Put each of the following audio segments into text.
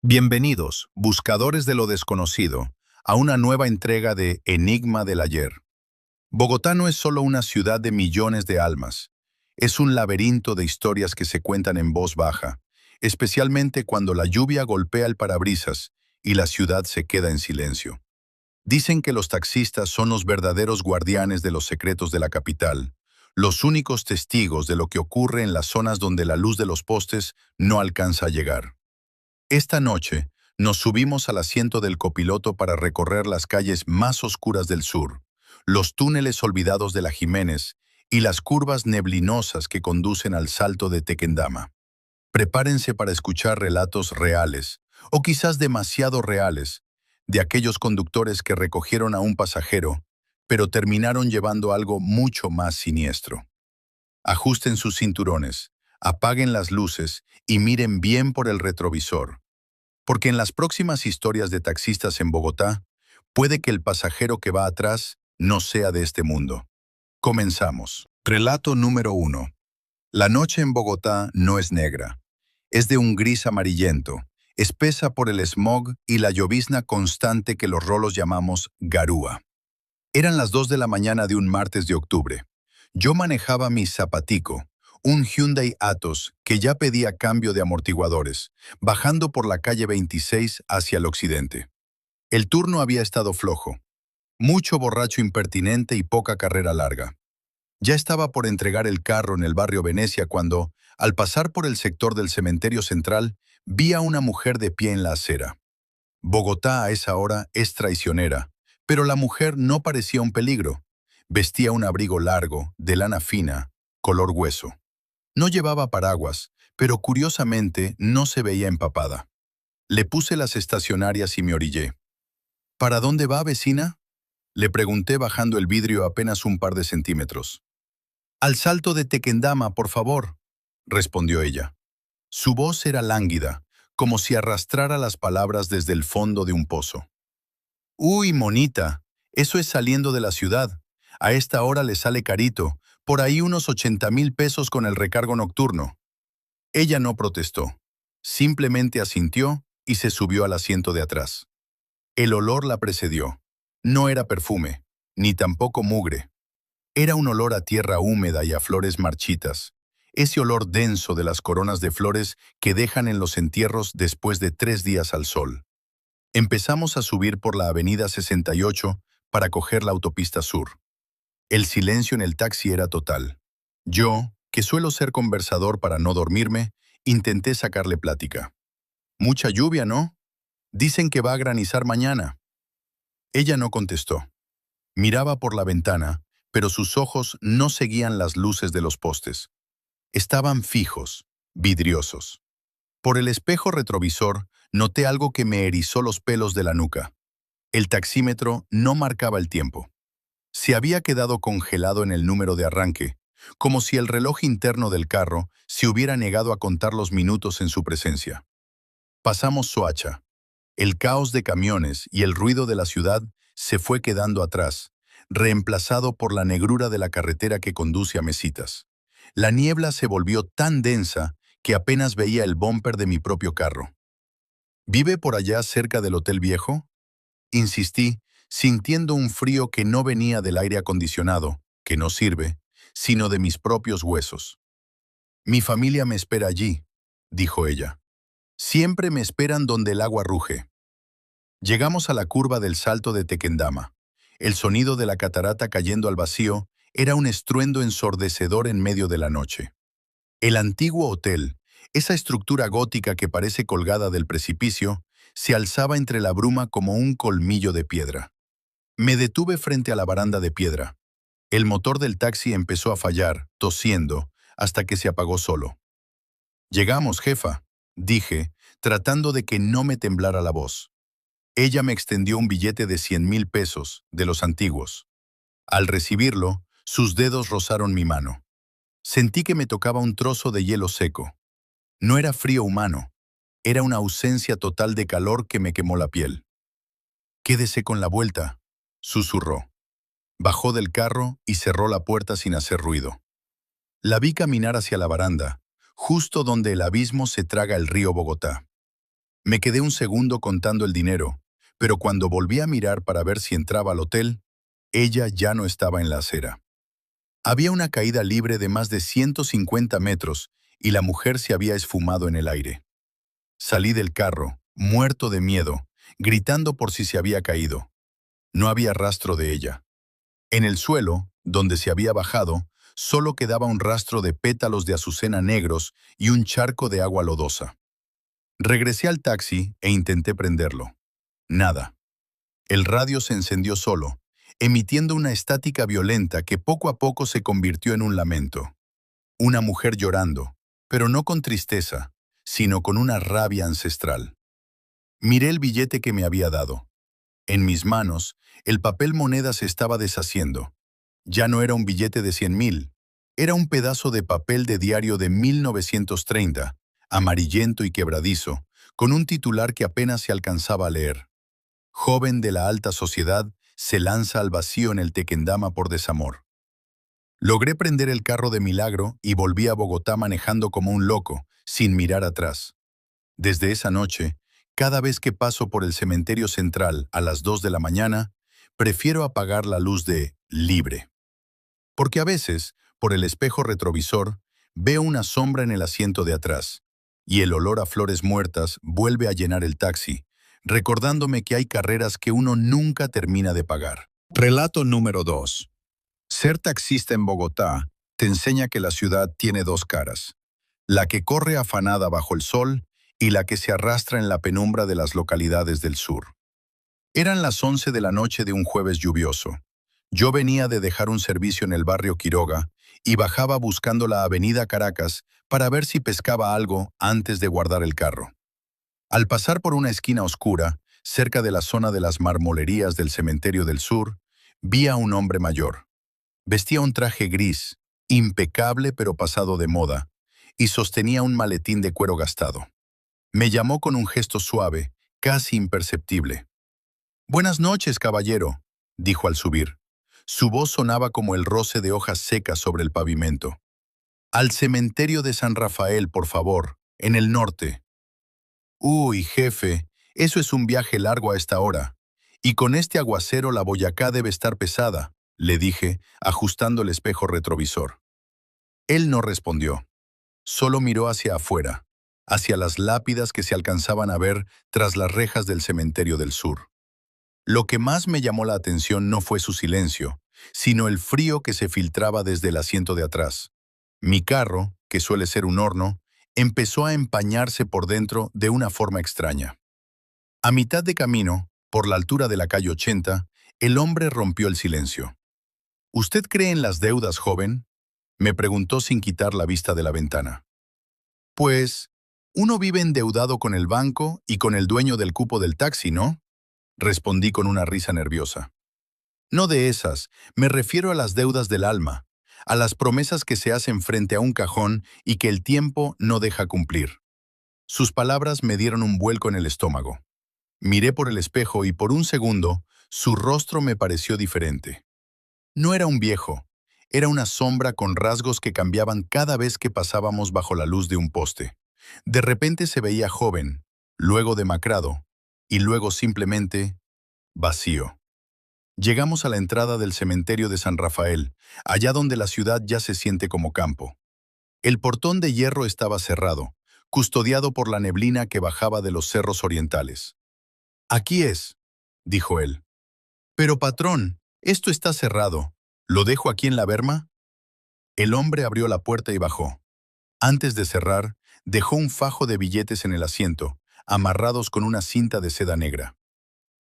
Bienvenidos, buscadores de lo desconocido, a una nueva entrega de Enigma del Ayer. Bogotá no es solo una ciudad de millones de almas, es un laberinto de historias que se cuentan en voz baja, especialmente cuando la lluvia golpea el parabrisas y la ciudad se queda en silencio. Dicen que los taxistas son los verdaderos guardianes de los secretos de la capital, los únicos testigos de lo que ocurre en las zonas donde la luz de los postes no alcanza a llegar. Esta noche, nos subimos al asiento del copiloto para recorrer las calles más oscuras del sur, los túneles olvidados de la Jiménez y las curvas neblinosas que conducen al Salto de Tequendama. Prepárense para escuchar relatos reales, o quizás demasiado reales, de aquellos conductores que recogieron a un pasajero, pero terminaron llevando algo mucho más siniestro. Ajusten sus cinturones, apaguen las luces y miren bien por el retrovisor. Porque en las próximas historias de taxistas en Bogotá, puede que el pasajero que va atrás no sea de este mundo. Comenzamos. Relato número 1. La noche en Bogotá no es negra. Es de un gris amarillento, espesa por el smog y la llovizna constante que los rolos llamamos garúa. Eran las 2 de la mañana de un martes de octubre. Yo manejaba mi Zapatico, un Hyundai Atos que ya pedía cambio de amortiguadores, bajando por la calle 26 hacia el occidente. El turno había estado flojo, mucho borracho impertinente y poca carrera larga. Ya estaba por entregar el carro en el barrio Venecia cuando, al pasar por el sector del cementerio central, vi a una mujer de pie en la acera. Bogotá a esa hora es traicionera, pero la mujer no parecía un peligro. Vestía un abrigo largo, de lana fina, color hueso. No llevaba paraguas, pero curiosamente no se veía empapada. Le puse las estacionarias y me orillé. ¿Para dónde va, vecina?, le pregunté bajando el vidrio apenas un par de centímetros. Al Salto de Tequendama, por favor, respondió ella. Su voz era lánguida, como si arrastrara las palabras desde el fondo de un pozo. Uy, monita, eso es saliendo de la ciudad. A esta hora le sale carito, por ahí unos 80,000 pesos con el recargo nocturno. Ella no protestó, simplemente asintió y se subió al asiento de atrás. El olor la precedió. No era perfume, ni tampoco mugre. Era un olor a tierra húmeda y a flores marchitas, ese olor denso de las coronas de flores que dejan en los entierros después de 3 días al sol. Empezamos a subir por la avenida 68 para coger la autopista sur. El silencio en el taxi era total. Yo, que suelo ser conversador para no dormirme, intenté sacarle plática. Mucha lluvia, ¿no? Dicen que va a granizar mañana. Ella no contestó. Miraba por la ventana, pero sus ojos no seguían las luces de los postes. Estaban fijos, vidriosos. Por el espejo retrovisor, noté algo que me erizó los pelos de la nuca. El taxímetro no marcaba el tiempo. Se había quedado congelado en el número de arranque, como si el reloj interno del carro se hubiera negado a contar los minutos en su presencia. Pasamos Soacha. El caos de camiones y el ruido de la ciudad se fue quedando atrás, reemplazado por la negrura de la carretera que conduce a Mesitas. La niebla se volvió tan densa que apenas veía el bumper de mi propio carro. ¿Vive por allá cerca del Hotel Viejo?, insistí, sintiendo un frío que no venía del aire acondicionado, que no sirve, sino de mis propios huesos. Mi familia me espera allí, dijo ella. Siempre me esperan donde el agua ruge. Llegamos a la curva del Salto de Tequendama. El sonido de la catarata cayendo al vacío era un estruendo ensordecedor en medio de la noche. El antiguo hotel, esa estructura gótica que parece colgada del precipicio, se alzaba entre la bruma como un colmillo de piedra. Me detuve frente a la baranda de piedra. El motor del taxi empezó a fallar, tosiendo, hasta que se apagó solo. «Llegamos, jefa», dije, tratando de que no me temblara la voz. Ella me extendió un billete de 100,000 pesos, de los antiguos. Al recibirlo, sus dedos rozaron mi mano. Sentí que me tocaba un trozo de hielo seco. No era frío humano, era una ausencia total de calor que me quemó la piel. «Quédese con la vuelta», susurró. Bajó del carro y cerró la puerta sin hacer ruido. La vi caminar hacia la baranda, justo donde el abismo se traga el río Bogotá. Me quedé un segundo contando el dinero, pero cuando volví a mirar para ver si entraba al hotel, ella ya no estaba en la acera. Había una caída libre de más de 150 metros y la mujer se había esfumado en el aire. Salí del carro, muerto de miedo, gritando por si se había caído. No había rastro de ella. En el suelo, donde se había bajado, solo quedaba un rastro de pétalos de azucena negros y un charco de agua lodosa. Regresé al taxi e intenté prenderlo. Nada. El radio se encendió solo, emitiendo una estática violenta que poco a poco se convirtió en un lamento. Una mujer llorando, pero no con tristeza, sino con una rabia ancestral. Miré el billete que me había dado. En mis manos, el papel moneda se estaba deshaciendo. Ya no era un billete de 100.000, era un pedazo de papel de diario de 1930, amarillento y quebradizo, con un titular que apenas se alcanzaba a leer. Joven de la alta sociedad se lanza al vacío en el Tequendama por desamor. Logré prender el carro de milagro y volví a Bogotá manejando como un loco, sin mirar atrás. Desde esa noche, cada vez que paso por el cementerio central a las 2 de la mañana, prefiero apagar la luz de libre. Porque a veces, por el espejo retrovisor, veo una sombra en el asiento de atrás, y el olor a flores muertas vuelve a llenar el taxi, recordándome que hay carreras que uno nunca termina de pagar. Relato número 2. Ser taxista en Bogotá te enseña que la ciudad tiene dos caras, la que corre afanada bajo el sol y la que se arrastra en la penumbra de las localidades del sur. Eran las 11 de la noche de un jueves lluvioso. Yo venía de dejar un servicio en el barrio Quiroga y bajaba buscando la avenida Caracas para ver si pescaba algo antes de guardar el carro. Al pasar por una esquina oscura, cerca de la zona de las marmolerías del cementerio del sur, vi a un hombre mayor. Vestía un traje gris, impecable pero pasado de moda, y sostenía un maletín de cuero gastado. Me llamó con un gesto suave, casi imperceptible. «Buenas noches, caballero», dijo al subir. Su voz sonaba como el roce de hojas secas sobre el pavimento. «Al cementerio de San Rafael, por favor, en el norte». «Uy, jefe, eso es un viaje largo a esta hora. Y con este aguacero la Boyacá debe estar pesada», le dije, ajustando el espejo retrovisor. Él no respondió. Solo miró hacia afuera, hacia las lápidas que se alcanzaban a ver tras las rejas del cementerio del sur. Lo que más me llamó la atención no fue su silencio, sino el frío que se filtraba desde el asiento de atrás. Mi carro, que suele ser un horno, empezó a empañarse por dentro de una forma extraña. A mitad de camino, por la altura de la calle 80, el hombre rompió el silencio. «¿Usted cree en las deudas, joven?», me preguntó sin quitar la vista de la ventana. «Pues, uno vive endeudado con el banco y con el dueño del cupo del taxi, ¿no?», respondí con una risa nerviosa. «No de esas, me refiero a las deudas del alma, a las promesas que se hacen frente a un cajón y que el tiempo no deja cumplir». Sus palabras me dieron un vuelco en el estómago. Miré por el espejo y por un segundo, su rostro me pareció diferente. No era un viejo, era una sombra con rasgos que cambiaban cada vez que pasábamos bajo la luz de un poste. De repente se veía joven, luego demacrado, y luego simplemente vacío. Llegamos a la entrada del cementerio de San Rafael, allá donde la ciudad ya se siente como campo. El portón de hierro estaba cerrado, custodiado por la neblina que bajaba de los cerros orientales. «Aquí es», dijo él. «Pero patrón, esto está cerrado. ¿Lo dejo aquí en la berma?». El hombre abrió la puerta y bajó. Antes de cerrar, dejó un fajo de billetes en el asiento, amarrados con una cinta de seda negra.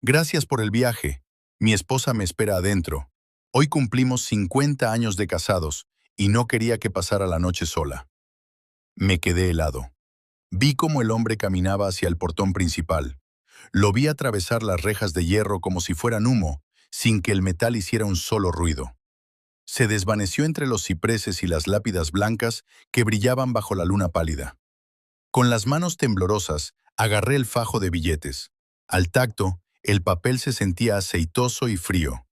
«Gracias por el viaje. Mi esposa me espera adentro. Hoy cumplimos 50 años de casados y no quería que pasara la noche sola». Me quedé helado. Vi cómo el hombre caminaba hacia el portón principal. Lo vi atravesar las rejas de hierro como si fueran humo, sin que el metal hiciera un solo ruido. Se desvaneció entre los cipreses y las lápidas blancas que brillaban bajo la luna pálida. Con las manos temblorosas, agarré el fajo de billetes. Al tacto, el papel se sentía aceitoso y frío.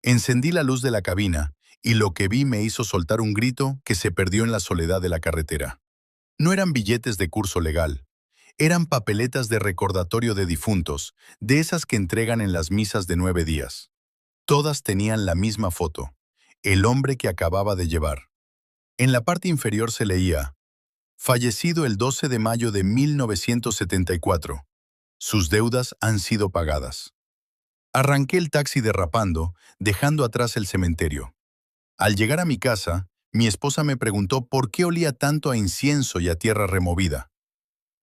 Encendí la luz de la cabina, y lo que vi me hizo soltar un grito que se perdió en la soledad de la carretera. No eran billetes de curso legal. Eran papeletas de recordatorio de difuntos, de esas que entregan en las misas de 9 días. Todas tenían la misma foto, el hombre que acababa de llevar. En la parte inferior se leía, fallecido el 12 de mayo de 1974. Sus deudas han sido pagadas. Arranqué el taxi derrapando, dejando atrás el cementerio. Al llegar a mi casa, mi esposa me preguntó por qué olía tanto a incienso y a tierra removida.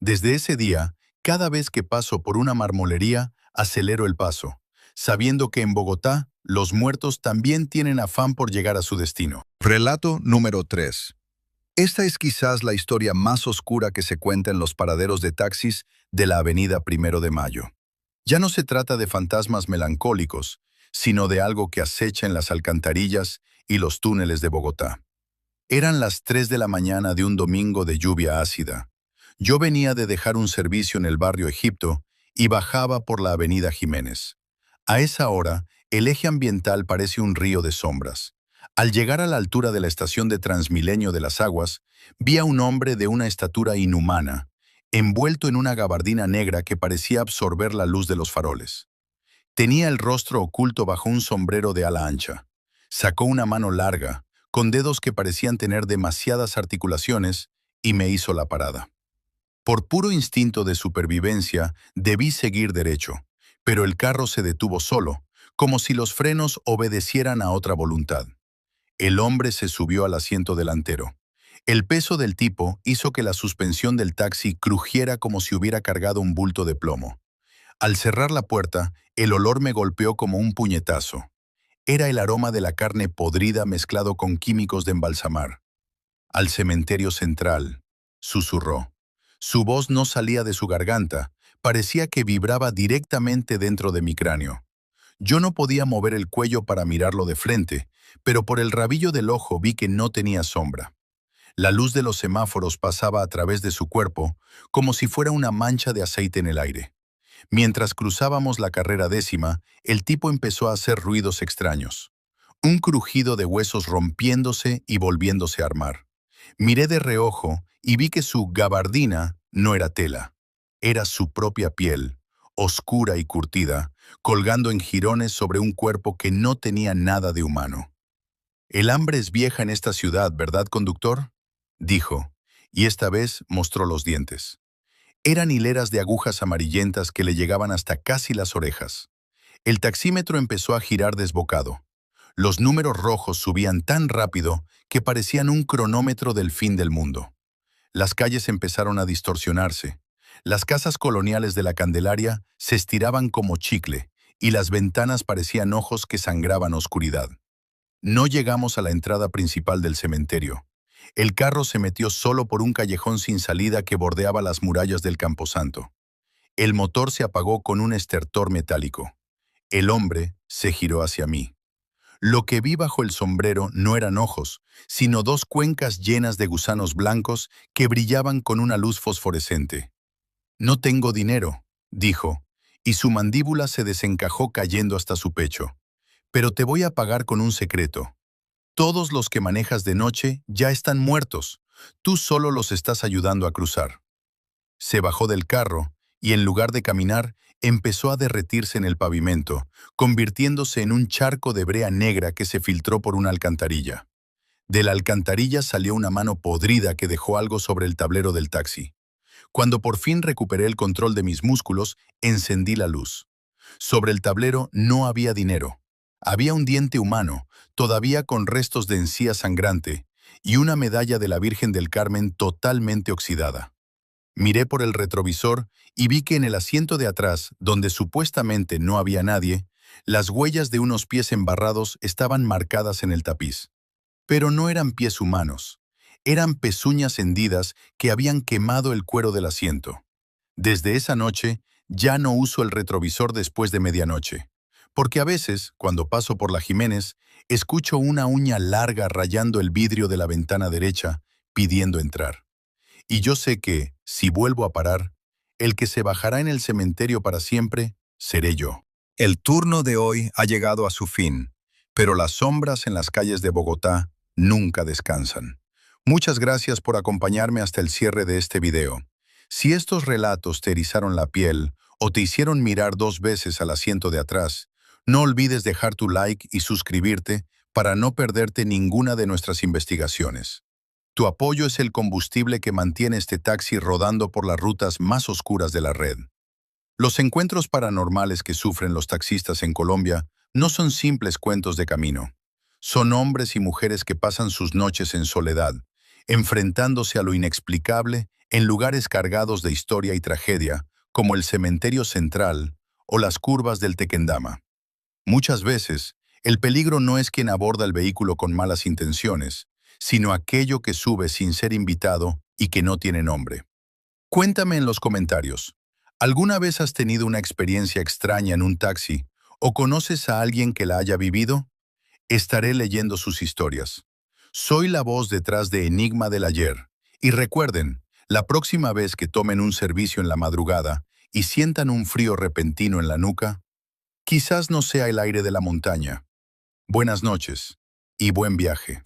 Desde ese día, cada vez que paso por una marmolería, acelero el paso, sabiendo que en Bogotá, los muertos también tienen afán por llegar a su destino. Relato número 3. Esta es quizás la historia más oscura que se cuenta en los paraderos de taxis de la avenida Primero de Mayo. Ya no se trata de fantasmas melancólicos, sino de algo que acecha en las alcantarillas y los túneles de Bogotá. Eran las 3 de la mañana de un domingo de lluvia ácida. Yo venía de dejar un servicio en el barrio Egipto y bajaba por la avenida Jiménez. A esa hora, el eje ambiental parece un río de sombras. Al llegar a la altura de la estación de Transmilenio de las Aguas, vi a un hombre de una estatura inhumana, envuelto en una gabardina negra que parecía absorber la luz de los faroles. Tenía el rostro oculto bajo un sombrero de ala ancha. Sacó una mano larga, con dedos que parecían tener demasiadas articulaciones, y me hizo la parada. Por puro instinto de supervivencia, debí seguir derecho, pero el carro se detuvo solo, como si los frenos obedecieran a otra voluntad. El hombre se subió al asiento delantero. El peso del tipo hizo que la suspensión del taxi crujiera como si hubiera cargado un bulto de plomo. Al cerrar la puerta, el olor me golpeó como un puñetazo. Era el aroma de la carne podrida mezclado con químicos de embalsamar. Al cementerio central, susurró. Su voz no salía de su garganta, parecía que vibraba directamente dentro de mi cráneo. Yo no podía mover el cuello para mirarlo de frente, pero por el rabillo del ojo vi que no tenía sombra. La luz de los semáforos pasaba a través de su cuerpo, como si fuera una mancha de aceite en el aire. Mientras cruzábamos la carrera 10ª, el tipo empezó a hacer ruidos extraños. Un crujido de huesos rompiéndose y volviéndose a armar. Miré de reojo y vi que su gabardina no era tela. Era su propia piel, oscura y curtida, colgando en jirones sobre un cuerpo que no tenía nada de humano. «El hambre es vieja en esta ciudad, ¿verdad, conductor?», dijo, y esta vez mostró los dientes. Eran hileras de agujas amarillentas que le llegaban hasta casi las orejas. El taxímetro empezó a girar desbocado. Los números rojos subían tan rápido que parecían un cronómetro del fin del mundo. Las calles empezaron a distorsionarse. Las casas coloniales de la Candelaria se estiraban como chicle y las ventanas parecían ojos que sangraban oscuridad. No llegamos a la entrada principal del cementerio. El carro se metió solo por un callejón sin salida que bordeaba las murallas del camposanto. El motor se apagó con un estertor metálico. El hombre se giró hacia mí. Lo que vi bajo el sombrero no eran ojos, sino dos cuencas llenas de gusanos blancos que brillaban con una luz fosforescente. «No tengo dinero», dijo, y su mandíbula se desencajó cayendo hasta su pecho. «Pero te voy a pagar con un secreto. Todos los que manejas de noche ya están muertos. Tú solo los estás ayudando a cruzar». Se bajó del carro y en lugar de caminar, empezó a derretirse en el pavimento, convirtiéndose en un charco de brea negra que se filtró por una alcantarilla. De la alcantarilla salió una mano podrida que dejó algo sobre el tablero del taxi. Cuando por fin recuperé el control de mis músculos, encendí la luz. Sobre el tablero no había dinero. Había un diente humano, todavía con restos de encía sangrante, y una medalla de la Virgen del Carmen totalmente oxidada. Miré por el retrovisor y vi que en el asiento de atrás, donde supuestamente no había nadie, las huellas de unos pies embarrados estaban marcadas en el tapiz. Pero no eran pies humanos. Eran pezuñas hendidas que habían quemado el cuero del asiento. Desde esa noche, ya no uso el retrovisor después de medianoche, porque a veces, cuando paso por la Jiménez, escucho una uña larga rayando el vidrio de la ventana derecha, pidiendo entrar. Y yo sé que, si vuelvo a parar, el que se bajará en el cementerio para siempre seré yo. El turno de hoy ha llegado a su fin, pero las sombras en las calles de Bogotá nunca descansan. Muchas gracias por acompañarme hasta el cierre de este video. Si estos relatos te erizaron la piel o te hicieron mirar 2 veces al asiento de atrás, no olvides dejar tu like y suscribirte para no perderte ninguna de nuestras investigaciones. Tu apoyo es el combustible que mantiene este taxi rodando por las rutas más oscuras de la red. Los encuentros paranormales que sufren los taxistas en Colombia no son simples cuentos de camino. Son hombres y mujeres que pasan sus noches en soledad, enfrentándose a lo inexplicable en lugares cargados de historia y tragedia, como el cementerio central o las curvas del Tequendama. Muchas veces, el peligro no es quien aborda el vehículo con malas intenciones, sino aquello que sube sin ser invitado y que no tiene nombre. Cuéntame en los comentarios, ¿alguna vez has tenido una experiencia extraña en un taxi o conoces a alguien que la haya vivido? Estaré leyendo sus historias. Soy la voz detrás de Enigma del Ayer. Y recuerden, la próxima vez que tomen un servicio en la madrugada y sientan un frío repentino en la nuca, quizás no sea el aire de la montaña. Buenas noches y buen viaje.